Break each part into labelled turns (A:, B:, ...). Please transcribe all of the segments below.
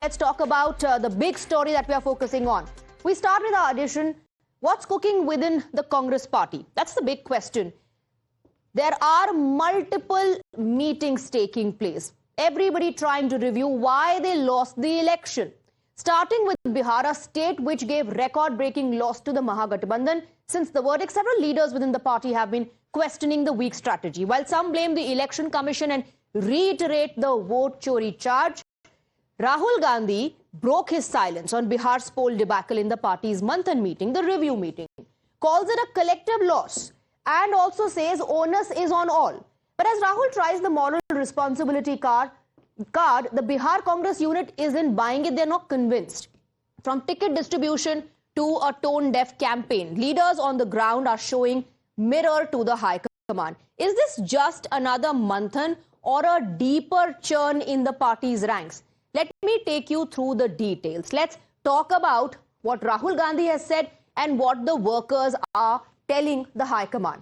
A: Let's talk about the big story that we are focusing on. We start with our edition. What's cooking within the Congress party? That's the big question. There are multiple meetings taking place. Everybody trying to review why they lost the election. Starting with Bihar, a state which gave record-breaking loss to the Mahagathbandhan. Since the verdict, several leaders within the party have been questioning the weak strategy. While some blame the Election Commission and reiterate the vote chori charge, Rahul Gandhi broke his silence on Bihar's poll debacle in the party's Manthan meeting, the review meeting, calls it a collective loss and also says onus is on all. But as Rahul tries the moral responsibility card, the Bihar Congress unit isn't buying it. They're not convinced. From ticket distribution to a tone-deaf campaign, leaders on the ground are showing mirror to the High Command. Is this just another Manthan or a deeper churn in the party's ranks? Let me take you through the details. Let's talk about what Rahul Gandhi has said and what the workers are telling the High Command.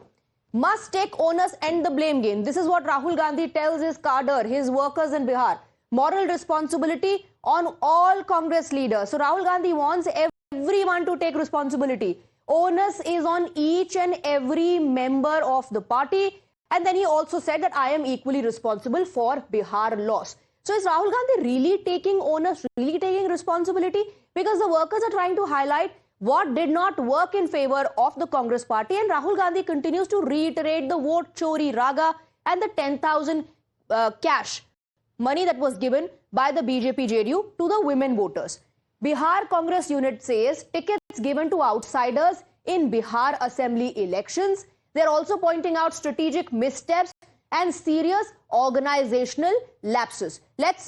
A: Must take onus and the blame game. This is what Rahul Gandhi tells his cadre, his workers in Bihar. Moral responsibility on all Congress leaders. So Rahul Gandhi wants everyone to take responsibility. Onus is on each and every member of the party. And then he also said that I am equally responsible for Bihar loss. So is Rahul Gandhi really taking onus, really taking responsibility? Because the workers are trying to highlight what did not work in favor of the Congress party, and Rahul Gandhi continues to reiterate the vote chori raga and the 10,000 cash money that was given by the BJP-JDU to the women voters. Bihar Congress unit says tickets given to outsiders in Bihar Assembly elections. They're also pointing out strategic missteps and serious organizational lapses. Let's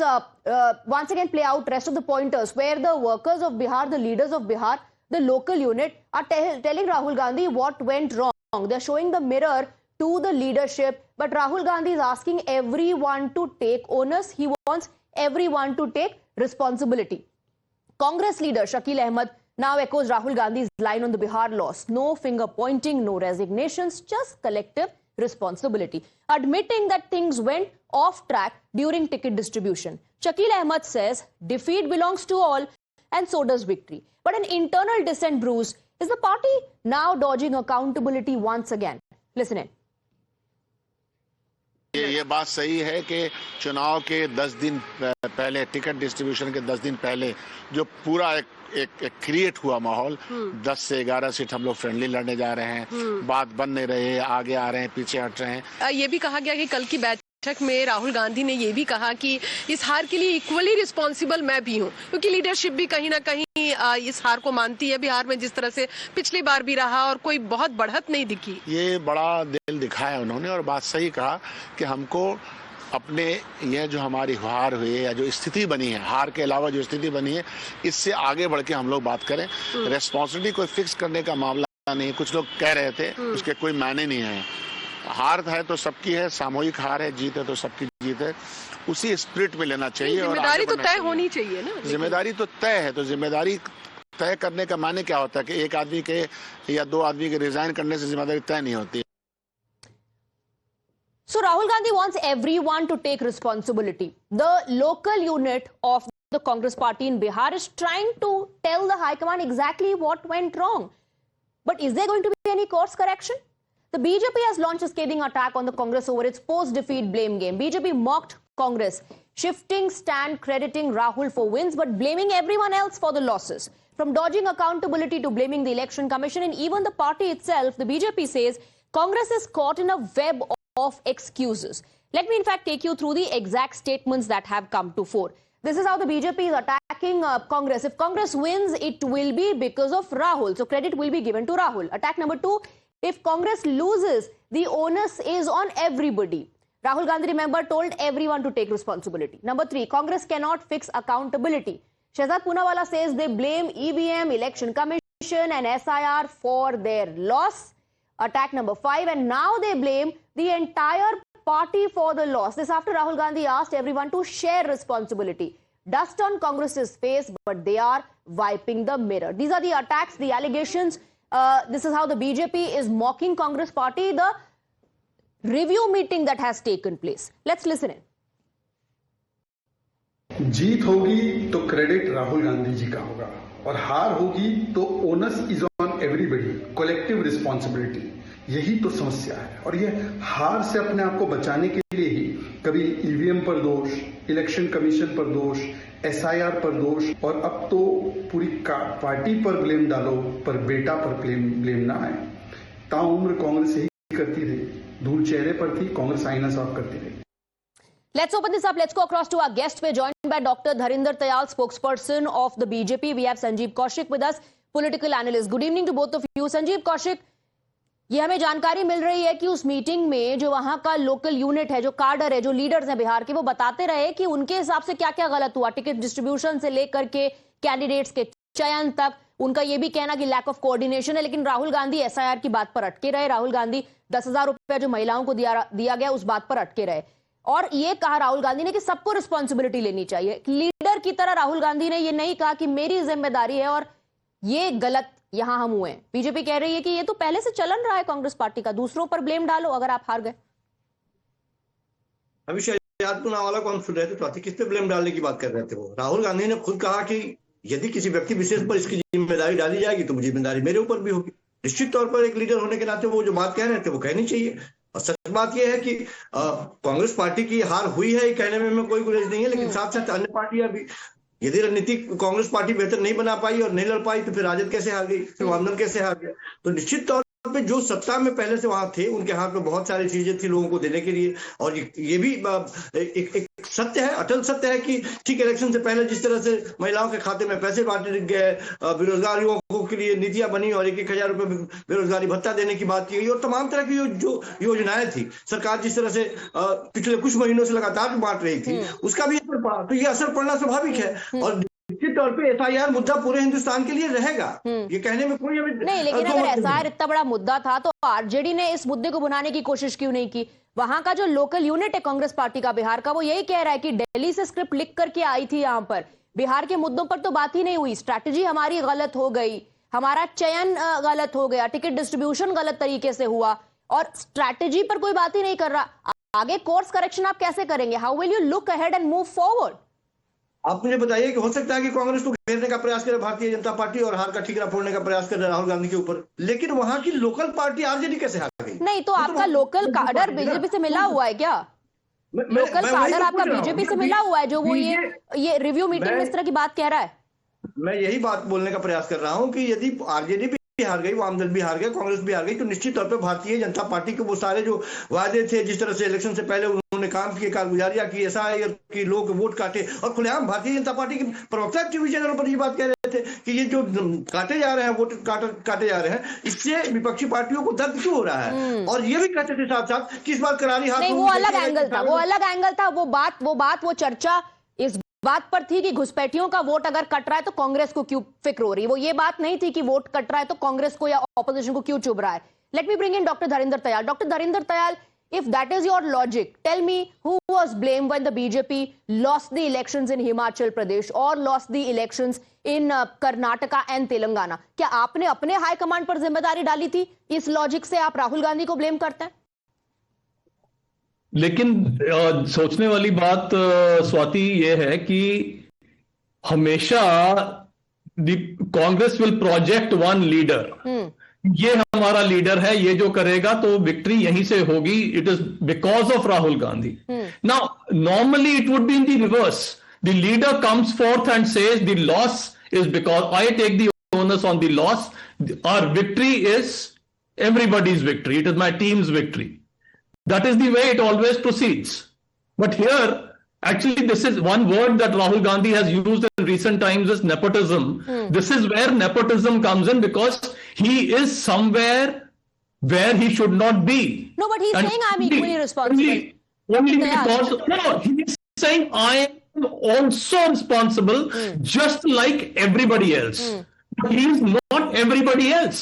A: once again play out rest of the pointers where the workers of Bihar, the leaders of Bihar, the local unit are telling Rahul Gandhi what went wrong. They're showing the mirror to the leadership, but Rahul Gandhi is asking everyone to take onus. He wants everyone to take responsibility. Congress leader Shakil Ahmed now echoes Rahul Gandhi's line on the Bihar loss. No finger pointing, no resignations, just collective responsibility. Admitting that things went off track during ticket distribution. Shakil Ahmed says defeat belongs to all and so does victory. But an internal dissent brews. Is the party now dodging accountability once again? Listen in.
B: ये बात सही है कि चुनाव के 10 दिन पहले, ticket distribution के 10 दिन पहले जो पूरा एक क्रिएट हुआ माहौल, 10 से 11 सीट हम लोग फ्रेंडली लड़ने जा रहे हैं, बात बन नहीं रही, आगे आ रहे हैं, पीछे हट रहे हैं।
C: ये भी कहा गया कि कल की बैठक में राहुल गांधी ने ये भी कहा कि इस हार के लिए इक्वली रिस्पॉन्सिबल मैं भी हूं, क्योंकि लीडरशिप भी कहीं ना कहीं इस हार को मानती है बिहार में, जिस तरह से पिछली बार भी रहा और कोई बहुत बढ़त नहीं दिखी।
B: ये बड़ा दिल दिखाया उन्होंने और बात सही कहा कि हमको अपने ये जो हमारी हार हुई है या जो स्थिति बनी है, हार के अलावा जो स्थिति बनी है, इससे आगे बढ़ के हम लोग बात करें। रेस्पॉन्सिबिलिटी कोई फिक्स करने का मामला नहीं। कुछ लोग कह रहे थे उसके कोई मायने नहीं है। हार है तो सबकी है, सामूहिक हार है, जीत है तो सबकी जीत है। उसी स्पिरिट में लेना चाहिए।
C: जिम्मेदारी तो तय होनी चाहिए ना।
B: जिम्मेदारी तो तय है, तो जिम्मेदारी तय करने का माने क्या होता है कि एक आदमी के या 2 आदमी के रिजाइन करने से जिम्मेदारी तय नहीं होती।
A: So Rahul Gandhi wants everyone to take responsibility. The local unit of the Congress party in Bihar is trying to tell the High Command exactly what went wrong. But is there going to be any course correction? The BJP has launched a scathing attack on the Congress over its post-defeat blame game. BJP mocked Congress, shifting stand, crediting Rahul for wins, but blaming everyone else for the losses. From dodging accountability to blaming the Election Commission and even the party itself, the BJP says Congress is caught in a web of excuses. Let me in fact take you through the exact statements that have come to fore. This is how the BJP is attacking Congress. If Congress wins, it will be because of Rahul. So credit will be given to Rahul. Attack number 2, if Congress loses, the onus is on everybody. Rahul Gandhi, remember, told everyone to take responsibility. Number 3, Congress cannot fix accountability. Shehzad Poonawalla says they blame EVM, Election Commission and SIR for their loss. Attack number 5, and now they blame the entire party for the loss. This after Rahul Gandhi asked everyone to share responsibility. Dust on Congress's face, but they are wiping the mirror. These are the attacks, the allegations. This is how the BJP is mocking Congress party, the review meeting that has taken place. Let's listen in.
D: जीत होगी तो credit Rahul Gandhi ji का होगा और हार होगी तो onus is on everybody, collective responsibility. यही तो समस्या है और ये हार से अपने आप को बचाने के लिए ही कभी ईवीएम पर दोष, इलेक्शन कमीशन पर दोष, एसआईआर पर दोष और अब तो पूरी पार्टी पर ब्लेम डालो पर बेटा पर ब्लेम ना आए। ताउम्र कांग्रेस यही करती रही, धूल चेहरे पर थी, कांग्रेस आईना साफ करती रही।
A: Let's open this up. Let's go across to our guest. We're joined by Dr. Dharinder Tayal, spokesperson of the BJP. We have Sanjeev Kaushik with us, political analyst. Good evening to both of you. Sanjeev Kaushik, ये हमें जानकारी मिल रही है कि उस meeting में जो वहां का लोकल यूनिट है, जो कार्डर है, जो लीडर्स हैं बिहार के, वो बताते रहे कि उनके हिसाब से क्या क्या गलत हुआ, टिकट डिस्ट्रीब्यूशन से लेकर के कैंडिडेट्स के चयन तक। उनका ये भी कहना कि लैक ऑफ कोऑर्डिनेशन है। लेकिन राहुल गांधी एसआईआर की बात पर अटके रहे। राहुल गांधी 10,000 रुपया जो महिलाओं को दिया गया उस बात पर अटके रहे और ये कहा राहुल गांधी ने कि सबको रिस्पॉन्सिबिलिटी लेनी चाहिए। लीडर की तरह राहुल गांधी ने ये नहीं कहा कि मेरी जिम्मेदारी है और ये गलत यहां हम हुए। बीजेपी कह रही है कि ये तो पहले से चलन रहा है कांग्रेस पार्टी का, दूसरों पर ब्लेम डालो अगर आप हार गए।
E: अभी शहजाद पुनावाला को हम सुन रहे थे, तो किस पे ब्लेम डालने की बात कर रहे थे वो। राहुल गांधी ने खुद कहा कि यदि किसी व्यक्ति विशेष पर इसकी जिम्मेदारी डाली जाएगी तो जिम्मेदारी मेरे ऊपर भी होगी। निश्चित तौर पर एक लीडर होने के नाते वो जो बात कह रहे थे वो कहनी चाहिए। और सच बात यह है कि कांग्रेस पार्टी की हार हुई है, कहने में कोई गुरेज नहीं है, लेकिन साथ साथ अन्य पार्टियां भी, यदि रणनीति कांग्रेस पार्टी बेहतर नहीं बना पाई और नहीं लड़ पाई तो फिर राजद कैसे हार गई, फिर वामदल कैसे हार गया। तो निश्चित तौर पे जो सत्ता में पहले से वहां थे उनके हाथ में बहुत सारी चीजें थी लोगों को देने के लिए। और ये भी एक सत्य है, अटल सत्य है कि ठीक इलेक्शन से पहले जिस तरह से महिलाओं के खाते में पैसे बांटे गए, बेरोजगार युवकों के लिए नीतियां बनी और 1,000 रुपए बेरोजगारी भत्ता देने की बात की गई और तमाम तरह की जो योजनाएं थी, सरकार जिस तरह से पिछले कुछ महीनों से लगातार बांट रही थी, उसका भी असर पड़ा। तो ये असर पड़ना स्वाभाविक है और निश्चित तौर पे एसआईआर मुद्दा पूरे हिंदुस्तान के लिए रहेगा, ये कहने में कोई
A: नहीं। लेकिन अगर एसआईआर इतना बड़ा मुद्दा था तो आरजेडी ने इस मुद्दे को भुनाने की कोशिश क्यों नहीं की? वहां का जो लोकल यूनिट है कांग्रेस पार्टी का बिहार का, वो यही कह रहा है कि दिल्ली से स्क्रिप्ट लिख करके आई थी, यहाँ पर बिहार के मुद्दों पर तो बात ही नहीं हुई, स्ट्रैटेजी हमारी गलत हो गई, हमारा चयन गलत हो गया, टिकट डिस्ट्रीब्यूशन गलत तरीके से हुआ और स्ट्रैटेजी पर कोई बात ही नहीं कर रहा। आगे कोर्स करेक्शन आप कैसे करेंगे? How will you look ahead and move forward?
E: आप मुझे बताइए कि हो सकता है कि कांग्रेस को घेरने का प्रयास करे भारतीय जनता पार्टी और हार का ठीकरा फोड़ने का प्रयास करे राहुल गांधी के ऊपर, लेकिन वहां की लोकल पार्टी आरजेडी कैसे हार गई?
A: नहीं तो आपका लोकल काडर बीजेपी से मिला हुआ है क्या? लोकल काडर आपका बीजेपी से मिला हुआ है जो वो ये रिव्यू मीटिंग में इस तरह की बात कह रहा है?
E: मैं यही बात बोलने का प्रयास कर रहा हूं कि यदि आरजेडी भी हार गई, वामदल भी हार गए, कांग्रेस भी हार गई, तो निश्चित तौर पर भारतीय जनता पार्टी के वो सारे जो वादे थे, जिस तरह से इलेक्शन से पहले उन्होंने काम किए, कारगुजारियां की, एसआईआर की, लोग वोट काटे और खुलेआम भारतीय जनता पार्टी के प्रवक्ता टीवी चैनलों पर ये बात कह रहे थे कि ये जो काटे जा रहे हैं, वोट काटे जा रहे हैं, इससे विपक्षी पार्टियों को दर्द क्यों हो रहा है। और ये भी कहते थे साथ साथ कि इस बार करारी हाथ
A: नहीं, वो अलग एंगल था, वो चर्चा इस बात पर थी कि घुसपैठियों का वोट अगर कट रहा है तो कांग्रेस को क्यों फिक्र हो रही है। वो ये बात नहीं थी कि वोट कट रहा है तो कांग्रेस को या ऑपोजिशन को क्यों चुभ रहा है। Let me bring in doctor Dharinder Tayal. Doctor Dharinder Tayal, if that is your logic, tell me who was blamed when the BJP lost the elections in Himachal Pradesh or lost the elections in Karnataka and Telangana? क्या आपने अपने high command पर जिम्मेदारी डाली थी? इस logic से आप राहुल गांधी को ब्लेम करते हैं?
F: लेकिन सोचने वाली बात स्वाति ये है कि हमेशा Congress will project one leader, ये हमारा लीडर है, ये जो करेगा तो विक्ट्री यहीं से होगी, it is because of Rahul Gandhi. Now normally it would be in the reverse, the leader comes forth and says the loss is because I take the onus on the loss, our victory is everybody's victory, it is my team's victory. That is the way it always proceeds. But here, actually, this is one word that Rahul Gandhi has used in recent times is nepotism. This is where nepotism comes in because he is somewhere where he should not be.
A: No, but he's saying I'm equally responsible.
F: Only because, no, he's saying I am also responsible just like everybody else. But he is not everybody else.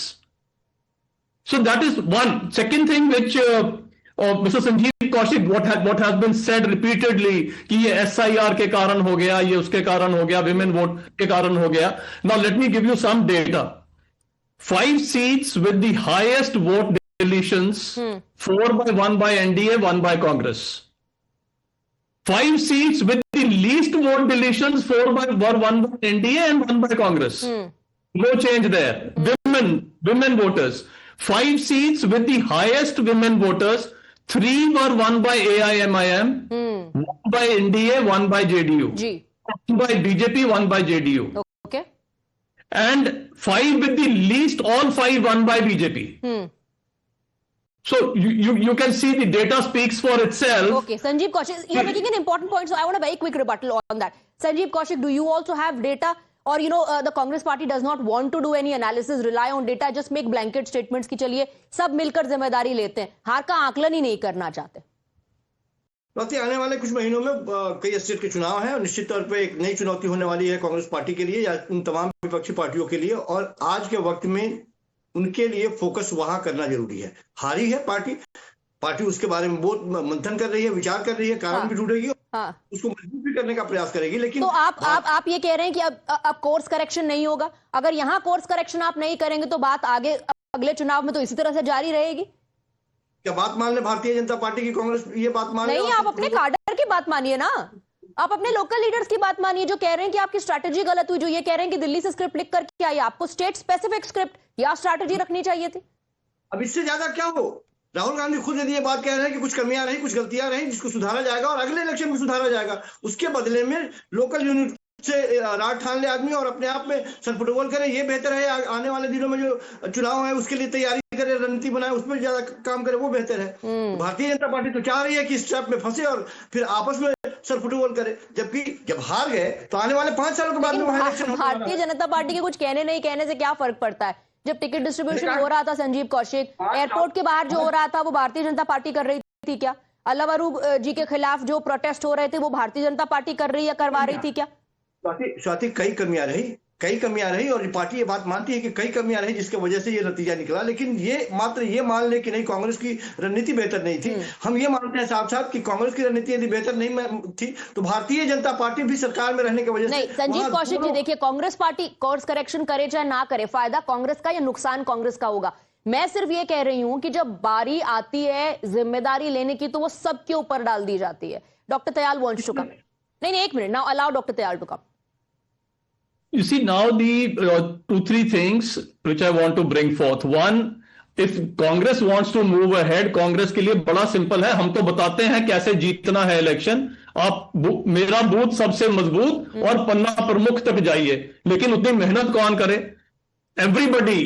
F: So that is one. Second thing which Mr. Sanjeev Kaushik, what has been said repeatedly कि ये SIR के कारण हो गया, ये उसके कारण हो गया, women vote के कारण हो गया. Now let me give you some data. 5 seats with the highest vote deletions, 4 by 1 by NDA, 1 by Congress. 5 seats with the least vote deletions, 4 were won by NDA and 1 by Congress. No change there. Women voters. 5 seats with the highest women voters, 3 were won by AIMIM, 1 by NDA, 1 by JDU.
A: Ji.
F: 1 by BJP, 1 by JDU.
A: Okay.
F: And 5 with the least, all 5 won by BJP. So you can see the data speaks for itself.
A: Okay, Sanjeev Kaushik, you're making an important point, so I want a very quick rebuttal on that. Sanjeev Kaushik, do you also have data, or the Congress party does not want to do any analysis, rely on data, just make blanket statements कि चलिए सब मिलकर जिम्मेदारी लेते हैं, हार का आकलन ही नहीं करना चाहते?
E: आने वाले कुछ महीनों में कई स्टेट के चुनाव हैं और निश्चित तौर पे एक नई चुनौती होने वाली है कांग्रेस पार्टी के लिए या उन तमाम विपक्षी पार्टियों के लिए, और आज के वक्त में उनके लिए फोकस वहां करना जरूरी है। हारी है पार्टी उसके बारे में बहुत मंथन कर रही है, विचार कर रही है, कारण भी ढूंढेगी, उसको मजबूत भी करने का प्रयास करेगी। लेकिन
A: तो आप ये कह रहे हैं कि अब कोर्स करेक्शन नहीं होगा? अगर यहाँ कोर्स करेक्शन आप नहीं करेंगे तो बात आगे अगले चुनाव में तो इसी तरह से जारी रहेगी?
E: क्या बात मान ले भारतीय जनता पार्टी की, कांग्रेस ये बात मान ले?
A: नहीं, आप अपने काडर की बात मानिए ना, आप अपने लोकल लीडर्स की बात मानिए जो कह रहे हैं कि आपकी स्ट्रैटेजी गलत हुई, जो ये कह रहे हैं कि दिल्ली से स्क्रिप्ट लिख करके आई, आपको स्टेट स्पेसिफिक स्क्रिप्ट या स्ट्रैटेजी रखनी चाहिए थी।
E: अब इससे ज्यादा क्या हो? राहुल गांधी खुद यदि ये बात कह रहे हैं कि कुछ कमियां रही, कुछ गलतियां रही, जिसको सुधारा जाएगा और अगले इलेक्शन में सुधारा जाएगा, उसके बदले में लोकल यूनिट से राग ठान ले आदमी और अपने आप में सर-फुटबॉल करे, ये बेहतर है। आने वाले दिनों में जो चुनाव है उसके लिए तैयारी करे, रणनीति बनाए, उसमें ज्यादा काम करे, वो बेहतर है। भारतीय जनता पार्टी तो चाह रही है कि इस ट्रैप में फंसे और फिर आपस में सर फुटबॉल करे, जबकि जब हार गए तो आने वाले 5 साल के बाद में
A: भारतीय जनता पार्टी के कुछ कहने नहीं कहने से क्या फर्क पड़ता है? जब टिकट डिस्ट्रीब्यूशन हो रहा था संजीव कौशिक, एयरपोर्ट के बाहर जो हो रहा था वो भारतीय जनता पार्टी कर रही थी क्या? अल्लावरू जी के खिलाफ जो प्रोटेस्ट हो रहे थे वो भारतीय जनता पार्टी कर रही या करवा रही थी क्या?
E: स्वाति कई कमियां रही और पार्टी ये बात मानती है कि कई कमियां रही जिसकी वजह से ये नतीजा निकला, लेकिन ये मात्र ये मान ले कि नहीं कांग्रेस की रणनीति बेहतर नहीं थी। हम ये मानते हैं साथ साथ कि कांग्रेस की रणनीति यदि बेहतर नहीं थी तो भारतीय जनता पार्टी भी सरकार में रहने की वजह से
A: नहीं। संजीव कौशिक जी देखिए, कांग्रेस पार्टी कोर्स करेक्शन करे चाहे ना करे, फायदा कांग्रेस का या नुकसान कांग्रेस का होगा। मैं सिर्फ ये कह रही हूं कि जब बारी आती है जिम्मेदारी लेने की तो वो सबके ऊपर डाल दी जाती है। Doctor Tayal wants to come. नहीं, एक minute, now allow doctor Tayal to come.
F: You see, now the 2-3 things which I want to bring forth. One, if Congress wants to move ahead, Congress के लिए बड़ा सिंपल है, हम तो बताते हैं कैसे जीतना है इलेक्शन। आप मेरा बूथ सबसे मजबूत और पन्ना प्रमुख तक जाइए, लेकिन उतनी मेहनत कौन करे? Everybody,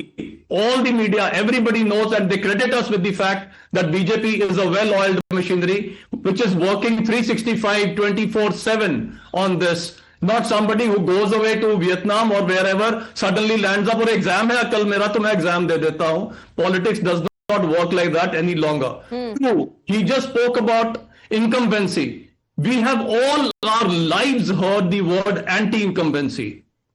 F: all the media, everybody knows and they credit us with the fact that BJP is a well-oiled machinery which is working 365, 24/7 on this. Not somebody who goes away to Vietnam or wherever suddenly lands up और exam है कल मेरा तो मैं exam दे देता हूं. Politics does not work like that any longer. Two, he just spoke about incumbency. We have all our lives heard the word anti-incumbency.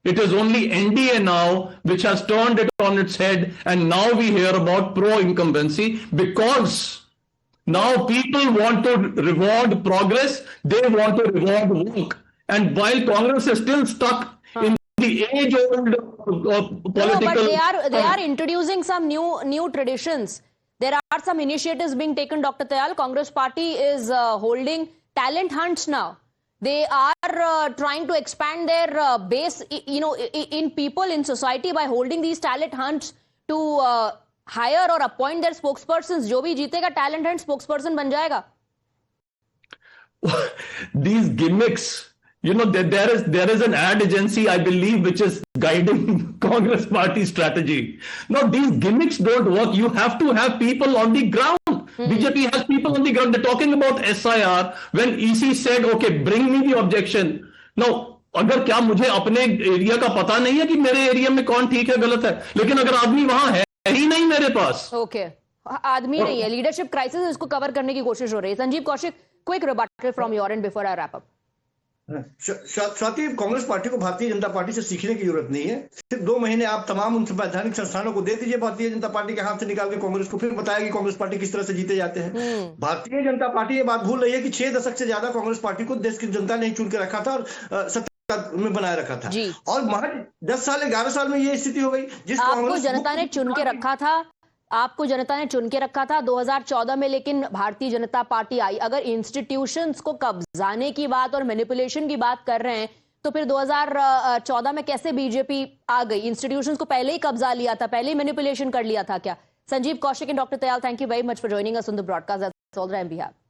F: It is only NDA now which has turned it on its head, and now we hear about pro-incumbency because now people want to reward progress, they want to reward work. And while Congress is still stuck in the age-old political...
A: No, but they are introducing some new traditions. There are some initiatives being taken, Dr. Tayal. Congress party is holding talent hunts now. They are trying to expand their base, in people, in society by holding these talent hunts to hire or appoint their spokespersons. जो भी जीतेगा talent hunt spokesperson बन जाएगा.
F: These gimmicks... there is an ad agency, I believe, which is guiding Congress party strategy. No, these gimmicks don't work. You have to have people on the ground. BJP has people on the ground. They're talking about SIR. When EC said, okay, bring me the objection. Now, अगर क्या मुझे अपने area का पता नहीं है कि मेरे एरिया में कौन ठीक है गलत है, लेकिन अगर आदमी वहां है ही नहीं मेरे पास,
A: ओके, आदमी नहीं है, लीडरशिप क्राइसिस, इसको कवर करने की कोशिश हो रही है। Sanjeev Kaushik, quick rebuttal from your and before I wrap up.
E: Swati, Congress party को भारतीय जनता पार्टी से सीखने की जरूरत नहीं है। सिर्फ 2 महीने आप तमाम उन संवैधानिक संस्थानों को दे दीजिए भारतीय जनता पार्टी के हाथ से निकाल के कांग्रेस को, फिर बताया कि कांग्रेस पार्टी किस तरह से जीते जाते हैं। भारतीय जनता पार्टी ये बात भूल रही है कि 6 दशक से ज्यादा कांग्रेस पार्टी को देश की जनता ने चुन के रखा था और सत्ता में बनाए रखा था, और महज 10 साल 11 साल में ये स्थिति हो गई।
A: आपको जनता ने चुन के रखा था, आपको जनता ने चुन के रखा था 2014 में, लेकिन भारतीय जनता पार्टी आई। अगर इंस्टीट्यूशंस को कब्जाने की बात और मैनिपुलेशन की बात कर रहे हैं तो फिर 2014 में कैसे बीजेपी आ गई? इंस्टीट्यूशंस को पहले ही कब्जा लिया था, पहले ही मैनिपुलेशन कर लिया था क्या? Sanjeev Kaushik and doctor Tayal, thank you very much for joining us on the broadcast. That's all that we have.